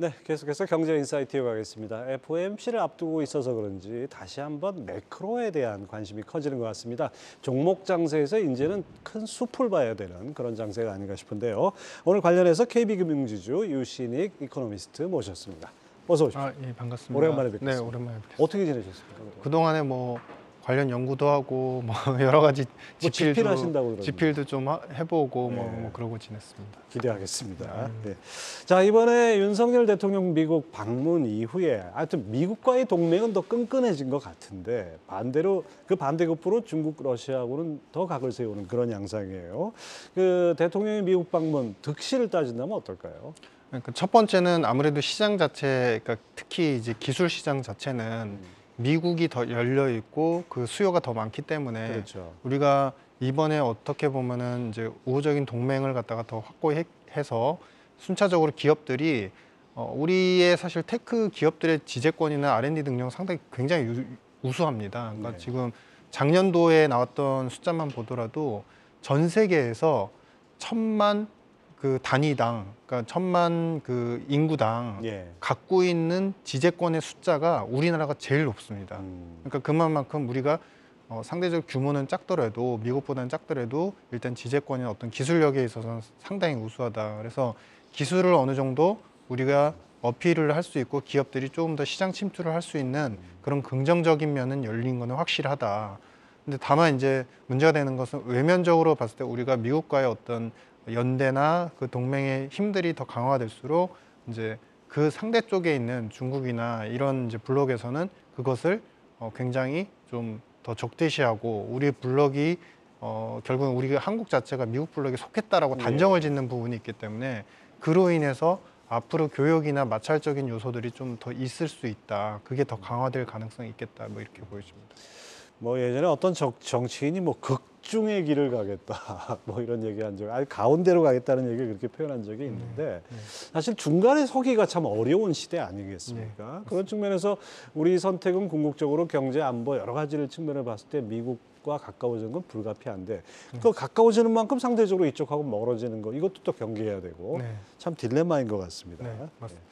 네, 계속해서 경제 인사이트 이어가겠습니다. FOMC를 앞두고 있어서 그런지 다시 한번 매크로에 대한 관심이 커지는 것 같습니다. 종목 장세에서 이제는 큰 숲을 봐야 되는 그런 장세가 아닌가 싶은데요. 오늘 관련해서 KB금융지주 유신익 이코노미스트 모셨습니다. 어서 오십시오. 예, 반갑습니다. 오랜만에 뵙겠습니다. 네, 오랜만에 뵙겠습니다. 어떻게 지내셨습니까? 그동안에 뭐 관련 연구도 하고 뭐 여러 가지 집필하신다고 들었는데. 집필도 좀 해보고 네. 뭐 그러고 지냈습니다. 기대하겠습니다. 네. 자, 이번에 윤석열 대통령 미국 방문 이후에 하여튼 미국과의 동맹은 더 끈끈해진 것 같은데 반대로 그 반대급부로 중국, 러시아하고는 더 각을 세우는 그런 양상이에요. 그 대통령의 미국 방문 득실을 따진다면 어떨까요? 그러니까 첫 번째는 아무래도 시장 자체, 그러니까 특히 이제 기술 시장 자체는 미국이 더 열려 있고 그 수요가 더 많기 때문에 그렇죠. 우리가 이번에 어떻게 보면은 이제 우호적인 동맹을 갖다가 더 확고해서 순차적으로 기업들이 우리의 사실 테크 기업들의 지재권이나 R&D 능력은 상당히 굉장히 우수합니다. 그러니까 네. 지금 작년도에 나왔던 숫자만 보더라도 전 세계에서 1,000만 그 단위당, 그러니까 1,000만 그 인구당 예. 갖고 있는 지재권의 숫자가 우리나라가 제일 높습니다. 그러니까 그만큼 우리가 상대적 규모는 작더라도 미국보다는 작더라도 일단 지재권의 어떤 기술력에 있어서는 상당히 우수하다. 그래서 기술을 어느 정도 우리가 어필을 할 수 있고 기업들이 조금 더 시장 침투를 할 수 있는 그런 긍정적인 면은 열린 거는 확실하다. 근데 다만 이제 문제가 되는 것은 외면적으로 봤을 때 우리가 미국과의 어떤 연대나 그 동맹의 힘들이 더 강화될수록 이제 그 상대 쪽에 있는 중국이나 이런 이제 블록에서는 그것을 굉장히 좀 더 적대시하고 우리 블록이 결국은 우리 한국 자체가 미국 블록에 속했다라고 단정을 짓는 부분이 있기 때문에 그로 인해서 앞으로 교역이나 마찰적인 요소들이 좀 더 있을 수 있다. 그게 더 강화될 가능성이 있겠다. 뭐 이렇게 보여집니다. 뭐 예전에 어떤 정치인이 뭐 극중의 길을 가겠다 뭐 이런 얘기한 적, 아니 가운데로 가겠다는 얘기를 그렇게 표현한 적이 있는데 사실 중간에 서기가 참 어려운 시대 아니겠습니까? 그런 측면에서 우리 선택은 궁극적으로 경제, 안보 여러 가지를 측면을 봤을 때 미국과 가까워지는 건 불가피한데 그 가까워지는 만큼 상대적으로 이쪽하고 멀어지는 거 이것도 또 경계해야 되고 참 딜레마인 것 같습니다. 네, 맞습니다.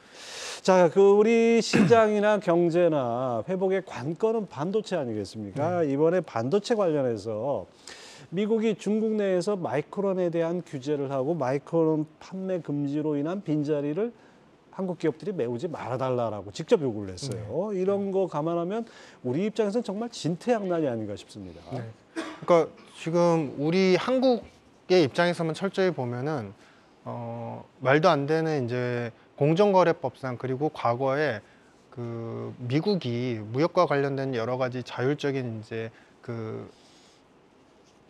자, 그 우리 시장이나 경제나 회복의 관건은 반도체 아니겠습니까? 이번에 반도체 관련해서 미국이 중국 내에서 마이크론에 대한 규제를 하고 마이크론 판매 금지로 인한 빈자리를 한국 기업들이 메우지 말아달라고 직접 요구를 했어요. 이런 거 감안하면 우리 입장에서는 정말 진퇴양난이 아닌가 싶습니다. 그러니까 지금 우리 한국의 입장에서만 철저히 보면은 말도 안 되는 이제 공정거래법상 그리고 과거에 그 미국이 무역과 관련된 여러 가지 자율적인 이제 그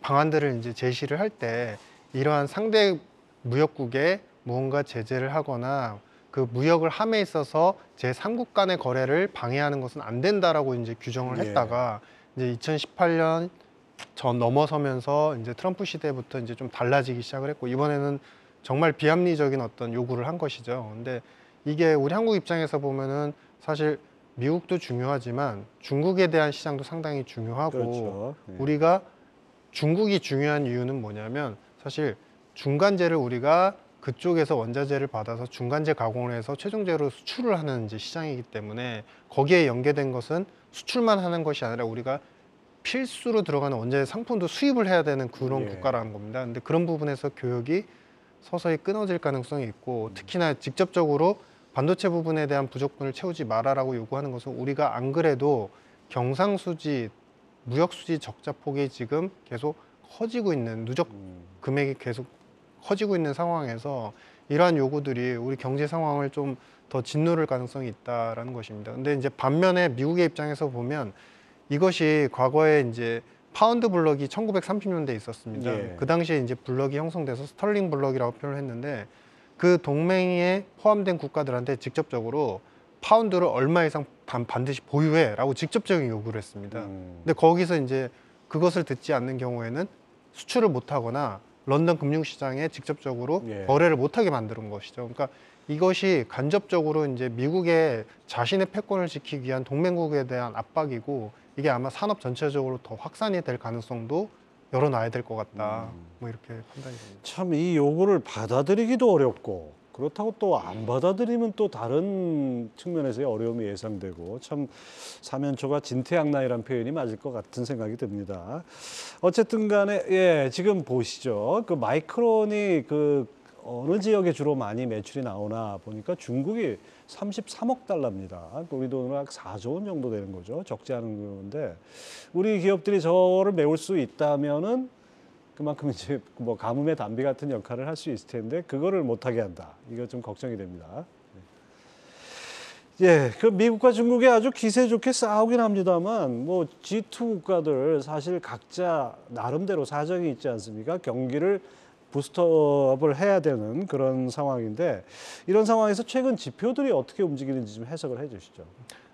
방안들을 이제 제시를 할 때 이러한 상대 무역국에 무언가 제재를 하거나 그 무역을 함에 있어서 제3국 간의 거래를 방해하는 것은 안 된다라고 이제 규정을 했다가 이제 2018년 전 넘어서면서 이제 트럼프 시대부터 이제 좀 달라지기 시작을 했고 이번에는 정말 비합리적인 어떤 요구를 한 것이죠. 근데 이게 우리 한국 입장에서 보면은 사실 미국도 중요하지만 중국에 대한 시장도 상당히 중요하고 그렇죠. 우리가 중국이 중요한 이유는 뭐냐면 사실 중간재를 우리가 그쪽에서 원자재를 받아서 중간재 가공을 해서 최종재로 수출을 하는 이제 시장이기 때문에 거기에 연계된 것은 수출만 하는 것이 아니라 우리가 필수로 들어가는 원자재 상품도 수입을 해야 되는 그런 국가라는 겁니다. 근데 그런 부분에서 교역이 서서히 끊어질 가능성이 있고 특히나 직접적으로 반도체 부분에 대한 부족분을 채우지 말아라고 요구하는 것은 우리가 안 그래도 경상수지, 무역수지 적자폭이 지금 계속 커지고 있는 누적 금액이 계속 커지고 있는 상황에서 이러한 요구들이 우리 경제 상황을 좀 더 짓누를 가능성이 있다라는 것입니다. 근데 이제 반면에 미국의 입장에서 보면 이것이 과거에 이제 파운드 블럭이 1930년대에 있었습니다. 그 당시에 이제 블럭이 형성돼서 스털링 블럭이라고 표현을 했는데 그 동맹에 포함된 국가들한테 직접적으로 파운드를 얼마 이상 반드시 보유해라고 직접적인 요구를 했습니다. 근데 거기서 이제 그것을 듣지 않는 경우에는 수출을 못하거나 런던 금융시장에 직접적으로 거래를 못하게 만드는 것이죠. 그러니까 이것이 간접적으로 이제 미국의 자신의 패권을 지키기 위한 동맹국에 대한 압박이고 이게 아마 산업 전체적으로 더 확산이 될 가능성도 열어놔야 될 것 같다. 뭐 이렇게 판단이 됩니다. 참 이 요구를 받아들이기도 어렵고 그렇다고 또 안 받아들이면 또 다른 측면에서의 어려움이 예상되고 참 사면초가 진퇴양난이라는 표현이 맞을 것 같은 생각이 듭니다. 어쨌든 간에 예, 지금 보시죠. 그 마이크론이 그 어느 지역에 주로 많이 매출이 나오나 보니까 중국이 33억 달러입니다. 우리 돈으로 약 4조 원 정도 되는 거죠. 적지 않은 건데 우리 기업들이 저를 메울 수 있다면은 그만큼 이제 뭐 가뭄의 단비 같은 역할을 할 수 있을 텐데 그거를 못하게 한다. 이거 좀 걱정이 됩니다. 예, 그 미국과 중국이 아주 기세 좋게 싸우긴 합니다만 뭐 G2 국가들 사실 각자 나름대로 사정이 있지 않습니까? 경기를 부스트업을 해야 되는 그런 상황인데 이런 상황에서 최근 지표들이 어떻게 움직이는지 좀 해석을 해주시죠.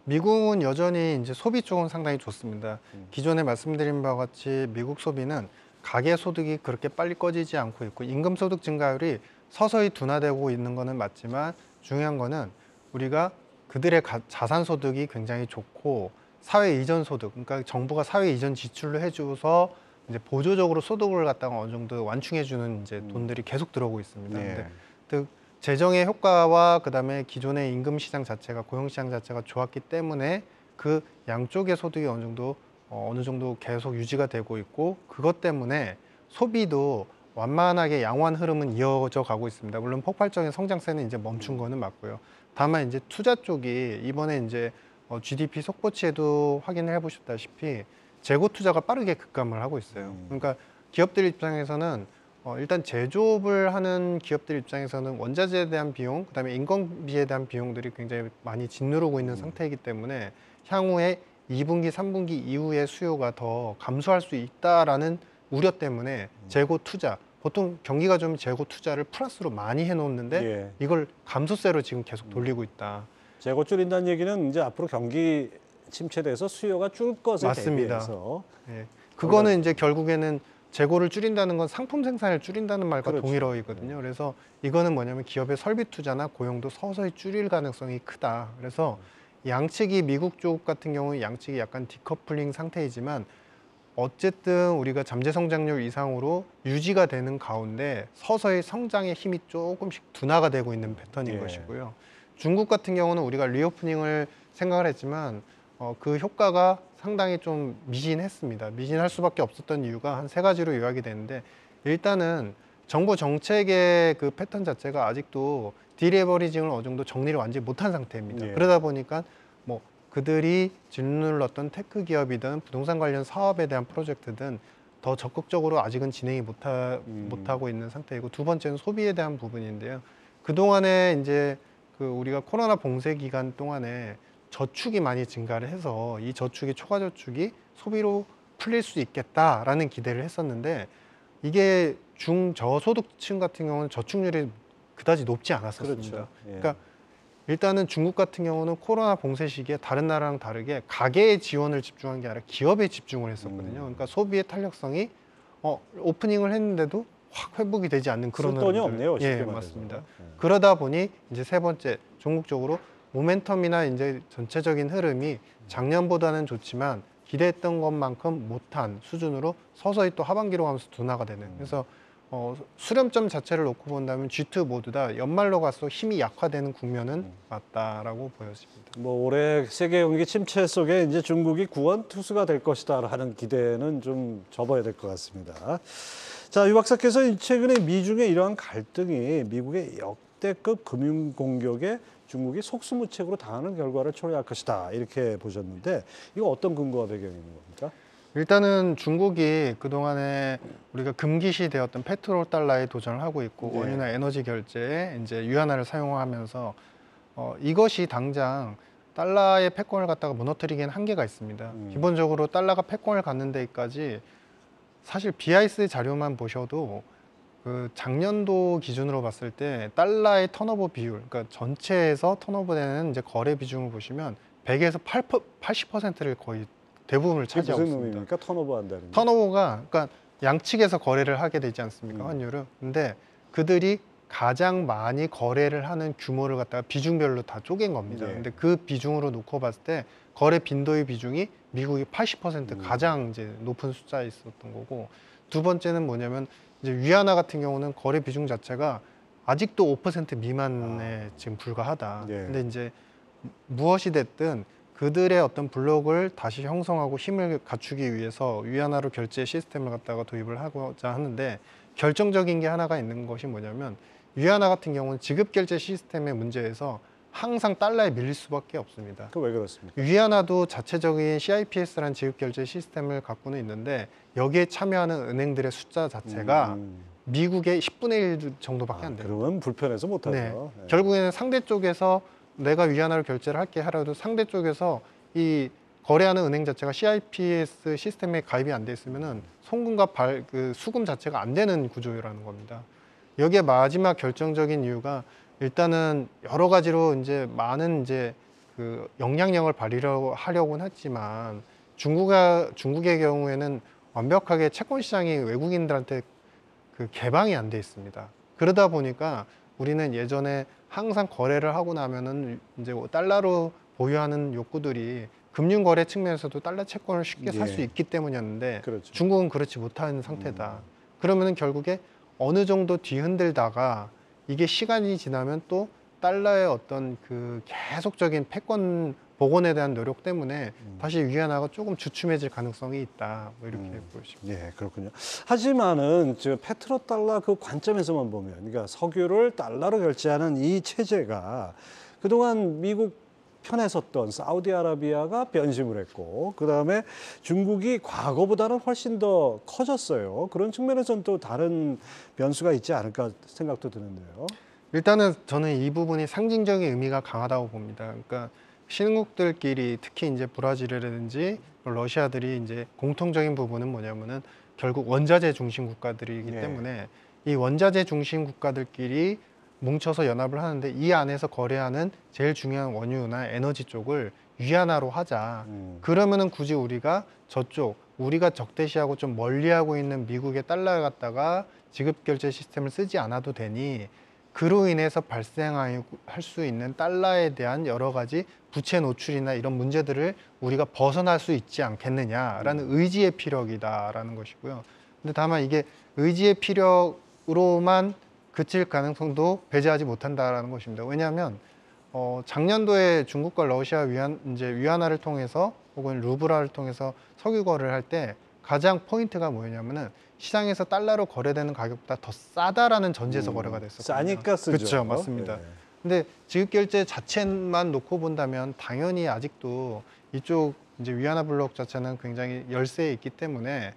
미국은 여전히 이제 소비 쪽은 상당히 좋습니다. 기존에 말씀드린 바와 같이 미국 소비는 가계 소득이 그렇게 빨리 꺼지지 않고 있고 임금 소득 증가율이 서서히 둔화되고 있는 거는 맞지만 중요한 거는 우리가 그들의 자산 소득이 굉장히 좋고 사회 이전 소득, 그러니까 정부가 사회 이전 지출을 해줘서 이제 보조적으로 소득을 갖다가 어느 정도 완충해주는 이제 돈들이 계속 들어오고 있습니다. 네. 근데 재정의 효과와 그다음에 기존의 임금 시장 자체가 고용 시장 자체가 좋았기 때문에 그 양쪽의 소득이 어느 정도 계속 유지가 되고 있고 그것 때문에 소비도 완만하게 양호한 흐름은 이어져 가고 있습니다. 물론 폭발적인 성장세는 이제 멈춘 거는 맞고요. 다만 이제 투자 쪽이 이번에 이제 GDP 속보치에도 확인을 해보셨다시피 재고 투자가 빠르게 급감을 하고 있어요. 그러니까 기업들 입장에서는 일단 제조업을 하는 기업들 입장에서는 원자재에 대한 비용, 그다음에 인건비에 대한 비용들이 굉장히 많이 짓누르고 있는 상태이기 때문에 향후에 2분기, 3분기 이후에 수요가 더 감소할 수 있다라는 우려 때문에 재고 투자, 보통 경기가 좀 재고 투자를 플러스로 많이 해놓는데 예. 이걸 감소세로 지금 계속 돌리고 있다. 재고 줄인다는 얘기는 이제 앞으로 경기 침체돼서 수요가 줄 것에 맞습니다. 대비해서 예. 그거는 이제 결국에는 재고를 줄인다는 건 상품 생산을 줄인다는 말과 그렇죠. 동일어이거든요. 그래서 이거는 뭐냐면 기업의 설비 투자나 고용도 서서히 줄일 가능성이 크다. 그래서 양측이 미국 쪽 같은 경우는 양측이 약간 디커플링 상태이지만 어쨌든 우리가 잠재 성장률 이상으로 유지가 되는 가운데 서서히 성장의 힘이 조금씩 둔화가 되고 있는 패턴인 예. 것이고요. 중국 같은 경우는 우리가 리오프닝을 생각을 했지만 그 효과가 상당히 좀 미진했습니다. 미진할 수밖에 없었던 이유가 한 3가지로 요약이 되는데 일단은 정부 정책의 그 패턴 자체가 아직도 디레버리징을 어느 정도 정리를 완전히 못한 상태입니다. 예. 그러다 보니까 뭐 그들이 짓눌렀던 테크 기업이든 부동산 관련 사업에 대한 프로젝트든 더 적극적으로 아직은 진행이 못하고 있는 상태이고 두 번째는 소비에 대한 부분인데요. 그동안에 이제 그 우리가 코로나 봉쇄 기간 동안에 저축이 많이 증가를 해서 이 저축이 초과 저축이 소비로 풀릴 수 있겠다라는 기대를 했었는데 이게 중저소득층 같은 경우는 저축률이 그다지 높지 않았었습니다. 그렇죠. 예. 그러니까 일단은 중국 같은 경우는 코로나 봉쇄 시기에 다른 나라랑 다르게 가계에 지원을 집중한 게 아니라 기업에 집중을 했었거든요. 그러니까 소비의 탄력성이 오프닝을 했는데도 확 회복이 되지 않는 그런 쓸 돈이 흐름들. 없네요. 쉽게 예, 말해서. 맞습니다. 예. 그러다 보니 이제 세 번째 종국적으로 모멘텀이나 이제 전체적인 흐름이 작년보다는 좋지만 기대했던 것만큼 못한 수준으로 서서히 또 하반기로 가면서 둔화가 되는. 그래서 수렴점 자체를 놓고 본다면 G2 모두 다 연말로 갈수록 힘이 약화되는 국면은 맞다라고 보여집니다. 뭐 올해 세계 경기 침체 속에 이제 중국이 구원 투수가 될 것이다라는 기대는 좀 접어야 될 것 같습니다. 자, 유 박사께서 최근에 미중의 이러한 갈등이 미국의 역대급 금융 공격에 중국이 속수무책으로 당하는 결과를 초래할 것이다 이렇게 보셨는데 이거 어떤 근거와 배경이 있는 겁니까? 일단은 중국이 그동안에 우리가 금기시 되었던 페트롤 달러에 도전을 하고 있고 네. 원유나 에너지 결제에 이제 위안화를 사용하면서 이것이 당장 달러의 패권을 갖다가 무너뜨리기엔 한계가 있습니다. 기본적으로 달러가 패권을 갖는 데까지 사실 BIS 자료만 보셔도 그 작년도 기준으로 봤을 때 달러의 턴오버 비율, 그러니까 전체에서 턴오버되는 이제 거래 비중을 보시면 100에서 80%를 거의 대부분을 그게 차지하고 무슨 있습니다. 의미입니까? 턴오버 한다는 게. 턴오버가 그러니까 양측에서 거래를 하게 되지 않습니까? 환율을. 근데 그들이 가장 많이 거래를 하는 규모를 갖다가 비중별로 다 쪼갠 겁니다. 네. 근데 그 비중으로 놓고 봤을 때 거래 빈도의 비중이 미국이 80% 가장 이제 높은 숫자에 있었던 거고 두 번째는 뭐냐면 이제 위안화 같은 경우는 거래 비중 자체가 아직도 5% 미만에 지금 불과하다. 예. 근데 이제 무엇이 됐든 그들의 어떤 블록을 다시 형성하고 힘을 갖추기 위해서 위안화로 결제 시스템을 갖다가 도입을 하고자 하는데, 결정적인 게 하나가 있는 것이 뭐냐면, 위안화 같은 경우는 지급 결제 시스템의 문제에서 항상 달러에 밀릴 수밖에 없습니다. 그 왜 그렇습니까? 위안화도 자체적인 CIPS라는 지급 결제 시스템을 갖고는 있는데, 여기에 참여하는 은행들의 숫자 자체가 미국의 10분의 1 정도밖에 안 돼요. 그러면 불편해서 못하죠. 네. 네. 결국에는 상대 쪽에서 내가 위안화로 결제를 할게 하라도 상대 쪽에서 이 거래하는 은행 자체가 CIPS 시스템에 가입이 안 돼 있으면은 송금과 수금 자체가 안 되는 구조라는 겁니다. 여기에 마지막 결정적인 이유가, 일단은 여러 가지로 이제 많은 이제 그 영향력을 발휘하려고는 했지만, 중국의 경우에는 완벽하게 채권 시장이 외국인들한테 그 개방이 안 돼 있습니다. 그러다 보니까 우리는 예전에 항상 거래를 하고 나면은 이제 달러로 보유하는 욕구들이 금융 거래 측면에서도 달러 채권을 쉽게 살 수 예. 있기 때문이었는데, 그렇죠. 중국은 그렇지 못한 상태다. 그러면은 결국에 어느 정도 뒤흔들다가 이게 시간이 지나면 또 달러의 어떤 그 계속적인 패권 복원에 대한 노력 때문에 다시 위안화가 조금 주춤해질 가능성이 있다. 뭐 이렇게 보십니다. 예, 그렇군요. 하지만은 저 페트로달러 그 관점에서만 보면, 그러니까 석유를 달러로 결제하는 이 체제가 그동안 미국 편에 섰던 사우디아라비아가 변심을 했고, 그 다음에 중국이 과거보다는 훨씬 더 커졌어요. 그런 측면에서는 또 다른 변수가 있지 않을까 생각도 드는데요. 일단은 저는 이 부분이 상징적인 의미가 강하다고 봅니다. 그러니까 신국들끼리, 특히 이제 브라질이라든지 러시아들이 이제 공통적인 부분은 뭐냐면은 결국 원자재 중심 국가들이기 네. 때문에 이 원자재 중심 국가들끼리 뭉쳐서 연합을 하는데, 이 안에서 거래하는 제일 중요한 원유나 에너지 쪽을 위안화로 하자. 그러면은 굳이 우리가 저쪽, 우리가 적대시하고 좀 멀리하고 있는 미국의 달러를 갖다가 지급 결제 시스템을 쓰지 않아도 되니, 그로 인해서 발생할 수 있는 달러에 대한 여러 가지 부채 노출이나 이런 문제들을 우리가 벗어날 수 있지 않겠느냐라는 의지의 피력이다라는 것이고요. 근데 다만 이게 의지의 피력으로만 그칠 가능성도 배제하지 못한다라는 것입니다. 왜냐하면 작년도에 중국과 러시아 위안화를 통해서 혹은 루블화를 통해서 석유 거래를 할 때 가장 포인트가 뭐였냐면은, 시장에서 달러로 거래되는 가격보다 더 싸다라는 전제에서 거래가 됐었거든요. 싸니까 쓰죠. 그렇죠, 맞습니다. 네. 근데 지급 결제 자체만 놓고 본다면 당연히 아직도 이쪽 이제 위안화 블록 자체는 굉장히 열세에 있기 때문에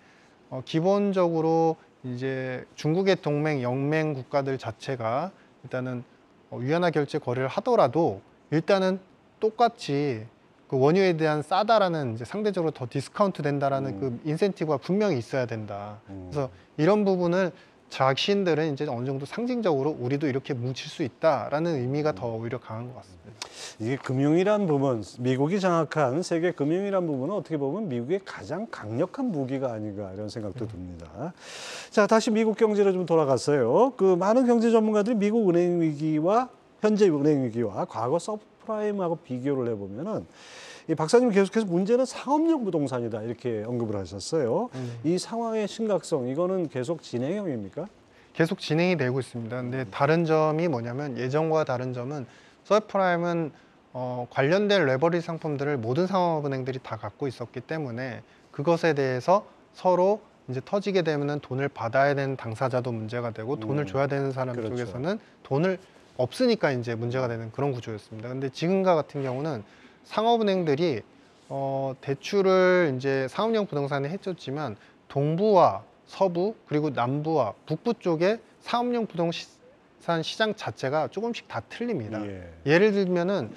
기본적으로 이제 중국의 동맹 영맹 국가들 자체가 일단은 위안화 결제 거래를 하더라도 일단은 똑같이 그 원유에 대한 싸다라는, 이제 상대적으로 더 디스카운트 된다라는 그 인센티브가 분명히 있어야 된다. 그래서 이런 부분을 자신들은 이제 어느 정도 상징적으로 우리도 이렇게 뭉칠 수 있다라는 의미가 더 오히려 강한 것 같습니다. 이게 금융이란 부분, 미국이 장악한 세계 금융이란 부분은 어떻게 보면 미국의 가장 강력한 무기가 아닌가 이런 생각도 듭니다. 자, 다시 미국 경제로 좀 돌아갔어요. 그 많은 경제 전문가들이 미국 은행 위기와 현재 은행 위기와 과거 서브프라임하고 비교를 해보면은, 이 박사님 계속해서 문제는 상업용 부동산이다 이렇게 언급을 하셨어요. 이 상황의 심각성, 이거는 계속 진행형입니까? 계속 진행이 되고 있습니다. 근데 다른 점이 뭐냐면, 예전과 다른 점은 서브프라임은 관련된 레버리지 상품들을 모든 상업은행들이 다 갖고 있었기 때문에 그것에 대해서 서로 이제 터지게 되면은 돈을 받아야 되는 당사자도 문제가 되고, 돈을 줘야 되는 사람 그렇죠. 쪽에서는 돈을 없으니까 이제 문제가 되는 그런 구조였습니다. 근데 지금과 같은 경우는 상업은행들이 대출을 이제 상업용 부동산에 해줬지만, 동부와 서부 그리고 남부와 북부 쪽에 상업용 부동산 시장 자체가 조금씩 다 틀립니다. 예를 들면은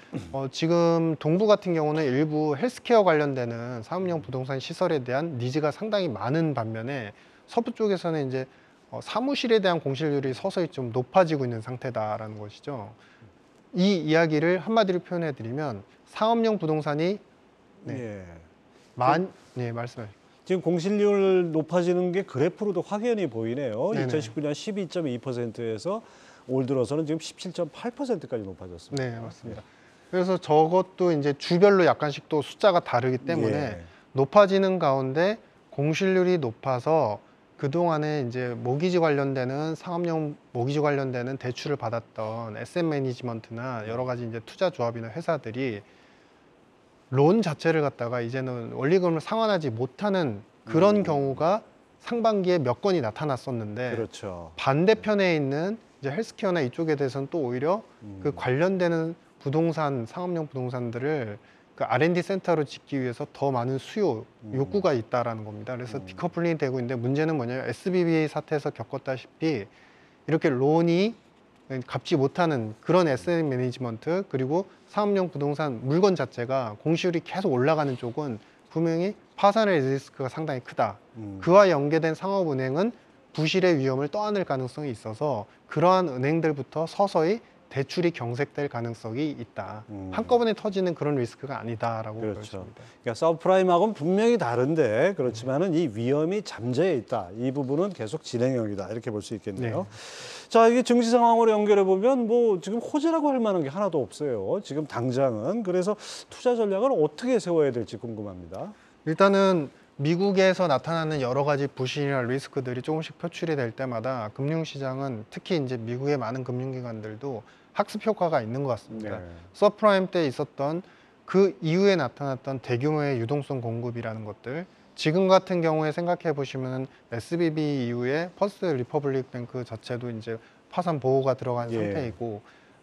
지금 동부 같은 경우는 일부 헬스케어 관련되는 상업용 부동산 시설에 대한 니즈가 상당히 많은 반면에, 서부 쪽에서는 이제 사무실에 대한 공실률이 서서히 좀 높아지고 있는 상태다라는 것이죠. 이 이야기를 한마디로 표현해 드리면, 상업용 부동산이 예. 네, 말씀하세요. 지금 공실률 높아지는 게 그래프로도 확연히 보이네요. 네네. 2019년 12.2%에서 올 들어서는 지금 17.8%까지 높아졌습니다. 네, 맞습니다. 그래서 저것도 이제 주별로 약간씩 또 숫자가 다르기 때문에 예. 높아지는 가운데 공실률이 높아서 그동안에 이제 모기지 관련되는 상업용 모기지 관련되는 대출을 받았던 SM 매니지먼트나 여러 가지 이제 투자 조합이나 회사들이 론 자체를 갖다가 이제는 원리금을 상환하지 못하는 그런 경우가 상반기에 몇 건이 나타났었는데 그렇죠. 반대편에 있는 이제 헬스케어나 이쪽에 대해서는 또 오히려 그 관련되는 부동산, 상업용 부동산들을 그 R&D 센터로 짓기 위해서 더 많은 수요, 욕구가 있다라는 겁니다. 그래서 디커플링이 되고 있는데 문제는 뭐냐면 SBB 사태에서 겪었다시피 이렇게 론이 갚지 못하는 그런 에셋 매니지먼트 그리고 사업용 부동산 물건 자체가 공시율이 계속 올라가는 쪽은 분명히 파산의 리스크가 상당히 크다. 그와 연계된 상업은행은 부실의 위험을 떠안을 가능성이 있어서 그러한 은행들부터 서서히 대출이 경색될 가능성이 있다. 한꺼번에 터지는 그런 리스크가 아니다라고 그렇죠. 보여집니다. 그러니까 서브프라임하고는 분명히 다른데 그렇지만은 이 위험이 잠재해 있다. 이 부분은 계속 진행형이다. 이렇게 볼 수 있겠네요. 자, 이게 증시 상황으로 연결해 보면 뭐 지금 호재라고 할 만한 게 하나도 없어요. 지금 당장은. 그래서 투자 전략을 어떻게 세워야 될지 궁금합니다. 일단은 미국에서 나타나는 여러 가지 부실이나 리스크들이 조금씩 표출이 될 때마다 금융시장은 특히 이제 미국의 많은 금융기관들도 학습 효과가 있는 것 같습니다. 네. 서프라임 때 있었던 그 이후에 나타났던 대규모의 유동성 공급이라는 것들 지금 같은 경우에 생각해 보시면 SBB 이후에 퍼스트 리퍼블릭 뱅크 자체도 이제 파산 보호가 들어간 예. 상태이고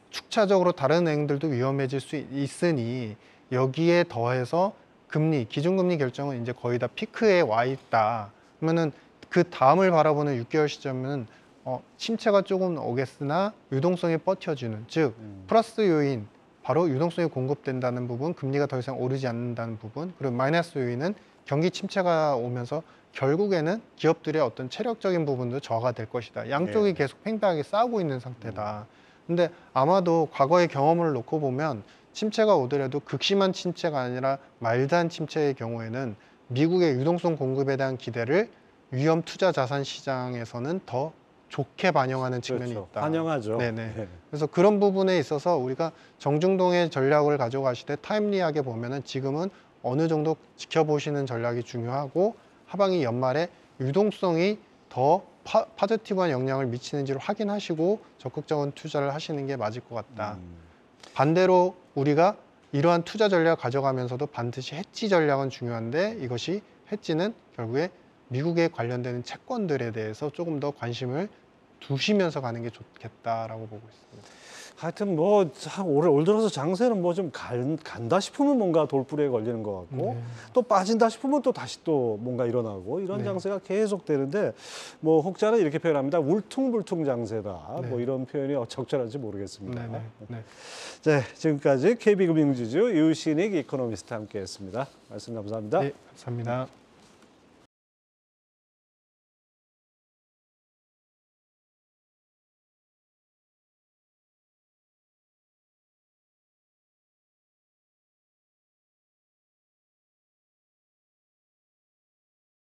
축차적으로 다른 은행들도 위험해질 수 있으니 여기에 더해서 금리, 기준금리 결정은 이제 거의 다 피크에 와 있다. 그러면은 그 다음을 바라보는 6개월 시점은 침체가 조금 오겠으나 유동성이 버텨주는, 즉 플러스 요인, 바로 유동성이 공급된다는 부분, 금리가 더 이상 오르지 않는다는 부분, 그리고 마이너스 요인은 경기 침체가 오면서 결국에는 기업들의 어떤 체력적인 부분도 저하가 될 것이다. 양쪽이 계속 팽팽하게 싸우고 있는 상태다. 근데 아마도 과거의 경험을 놓고 보면 침체가 오더라도 극심한 침체가 아니라 마일드한 침체의 경우에는 미국의 유동성 공급에 대한 기대를 위험 투자 자산 시장에서는 더 좋게 반영하는 측면이 그렇죠. 있다. 환영하죠. 네네. 네. 그래서 그런 부분에 있어서 우리가 정중동의 전략을 가져가실 때 타임리하게 보면은 지금은 어느 정도 지켜보시는 전략이 중요하고 하반기 연말에 유동성이 더 파지티브한 영향을 미치는지를 확인하시고 적극적인 투자를 하시는 게 맞을 것 같다. 반대로 우리가 이러한 투자 전략을 가져가면서도 반드시 해지 전략은 중요한데 이것이 해지는 결국에 미국에 관련되는 채권들에 대해서 조금 더 관심을 두시면서 가는 게 좋겠다라고 보고 있습니다. 하여튼 뭐 올 들어서 장세는 뭐 좀 간다 싶으면 뭔가 돌부리에 걸리는 것 같고 또 빠진다 싶으면 또 다시 또 뭔가 일어나고 이런 장세가 계속 되는데 뭐 혹자는 이렇게 표현합니다. 울퉁불퉁 장세다. 뭐 이런 표현이 적절한지 모르겠습니다. 네, 지금까지 KB금융지주 유신익 이코노미스트 함께했습니다. 말씀 감사합니다. 네, 감사합니다.